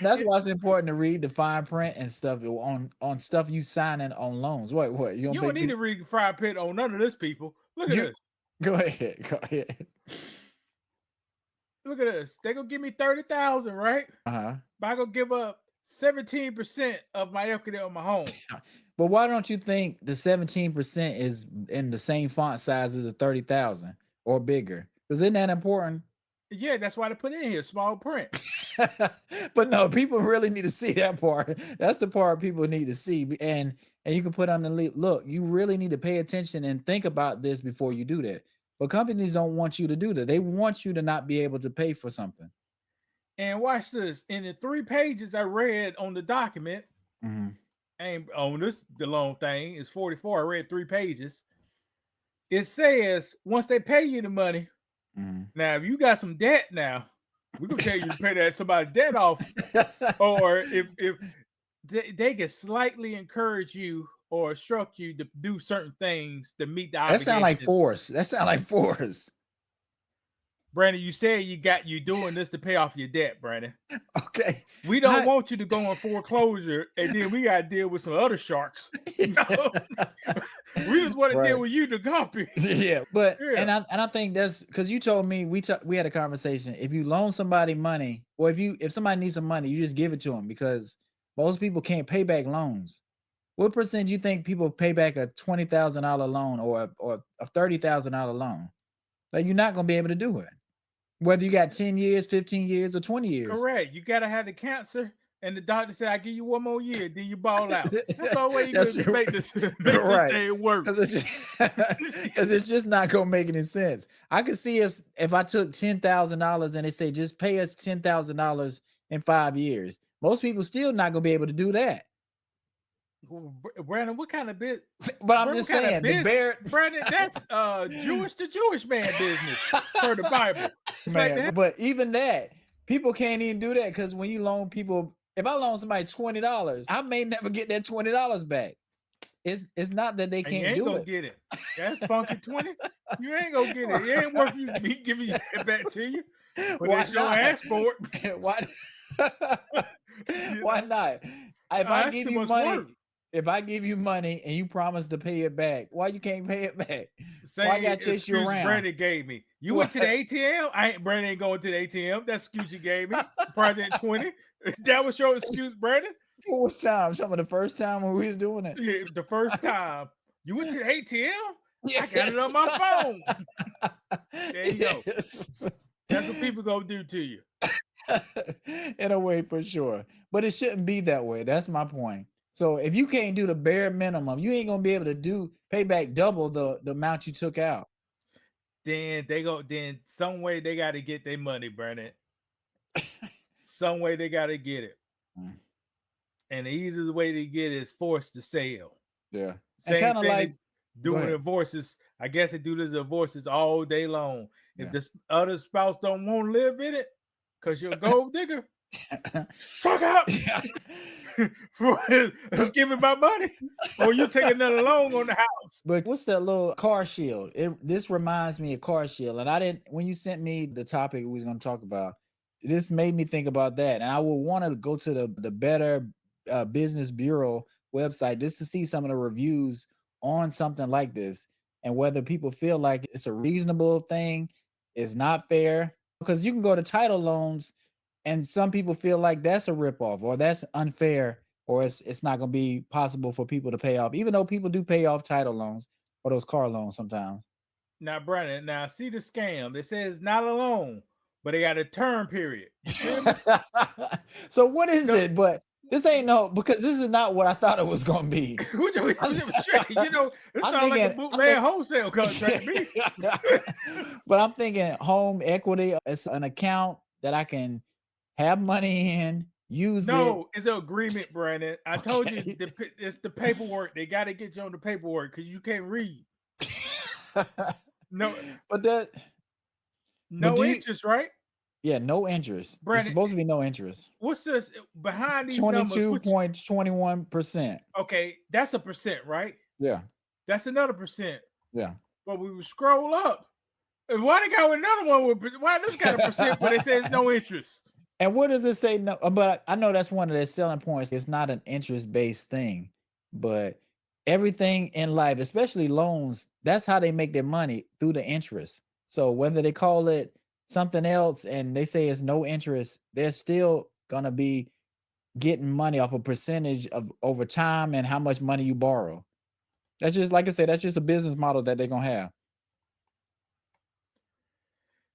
That's why it's important to read the fine print and stuff on stuff you signing on loans. What? You don't You don't think need people? to read fry pit on none of this, people. Look at You this. go ahead. Go ahead. Look at this. They gonna give me 30,000, right? Uh-huh. But I gonna give up 17% of my equity on my home. But why don't you think the 17% is in the same font size as the 30,000 or bigger? Because isn't that important? Yeah, that's why they put it in here, small print. But no, people really need to see that part. That's the part people need to see. And you can put on the look, you really need to pay attention and think about this before you do that. But companies don't want you to do that. They want you to not be able to pay for something. And watch this. In the 3 pages I read on the document, Mhm. and on this the long thing is 44. I read 3 pages. It says once they pay you the money, Mhm. now if you got some debt now, we're gonna tell you to pay that somebody's debt off, or if they can slightly encourage you or instruct you to do certain things to meet the That sound like obligations. force. That sound like force. Brandon, you said you doing this to pay off your debt, Brandon. Okay. We don't How- want you to go on foreclosure and then we gotta deal with some other sharks. No, we just want to deal right. with you, the guppy. Yeah, but Yeah, and I think that's because you told me we had a conversation. If you loan somebody money, or if somebody needs some money, you just give it to them because most people can't pay back loans. What percent do you think people pay back a $20,000 loan or a $30,000 loan? Like you're not gonna be able to do it, whether you got 10 years, 15 years, or 20 years. correct. You gotta have the cancer, and the doctor said, "I give you 1 more year, then you ball out." That's the only way you're That's gonna make this make this right. thing work. Because it's just not gonna make any sense. I could see if I took $10,000 and they say just pay us $10,000 in 5 years. Most people still not gonna be able to do that. Brandon, what kind of bit? But I'm Brandon, what just kind of saying the business? bear Brandon, that's Jewish to Jewish man business per the Bible. It's like man, that. but even that, people can't even do that because when you loan people, if I loan somebody $20, I may never get that $20 back. It's not that they And you can't ain't do gonna it. get it. That's funky 20. You ain't gonna get it. It ain't worth me giving it back to you. But Why it's your not? ass for Why? it. You Why know, not? If I that's give too you much money, work. if I give you money and you promise to pay it back, why you can't pay it back? Why I Same gotta chase you excuse around? Brandon gave me. You went What? to the ATM. Brandon ain't going to the ATM. That's excuse you gave me. Project 20. That was your excuse, Brandon. What time? Some of the first time when we was doing it. Yeah, the first time you went to the ATM, I got it on Yes. my phone. There you go. Yes. That's what people gonna do to you. In a way, for sure. But it shouldn't be that way. That's my point. So if you can't do the bare minimum, you ain't gonna be able to pay back double the amount you took out. Then some way they got to get their money, Brandon. Some way they got to get it. Mm, And the easiest way to get it is forced to sell. yeah. And Same kind of thing they like, go doing ahead. divorces. I guess they do this divorces all day long. If Yeah. the other spouse don't want to live in it, because you're a gold digger, fuck out. Yeah. Just give me my money, or you take another loan on the house. But what's that little car shield? This reminds me of car shield. And I didn't, when you sent me the topic we was going to talk about, this made me think about that. And I would want to go to the Better Business Bureau website just to see some of the reviews on something like this and whether people feel like it's a reasonable thing, it's not fair. Because you can go to title loans and some people feel like that's a ripoff or that's unfair or it's not going to be possible for people to pay off, even though people do pay off title loans or those car loans sometimes. Now, Brandon, now see the scam. It says not a loan, but they got a term period. You feel me? So what is No, it? But this ain't no because this is not what I thought it was going to be. I'm, you know, it I'm sounds like a thinking, bootleg wholesale contract to me. but I'm thinking home equity is an account that I can have money in, use it. No, it's an agreement, Brandon. I told you Okay. it's the paperwork. They got to get you on the paperwork because you can't read. No, but that, but no do you, interest, right, yeah, no interest. It's Brandon? supposed to be no interest. What's this behind these numbers? Which 22.21%. okay, that's a percent, right? Yeah. That's another percent. Yeah. But we would scroll up. And why they got another one with why this got a percent, but it says no interest? And where does it say no? But I know that's one of their selling points. It's not an interest based thing, but everything in life, especially loans, that's how they make their money through the interest. So whether they call it something else and they say it's no interest, they're still gonna be getting money off a percentage of over time and how much money you borrow. That's just like I said, that's just a business model that they're gonna have.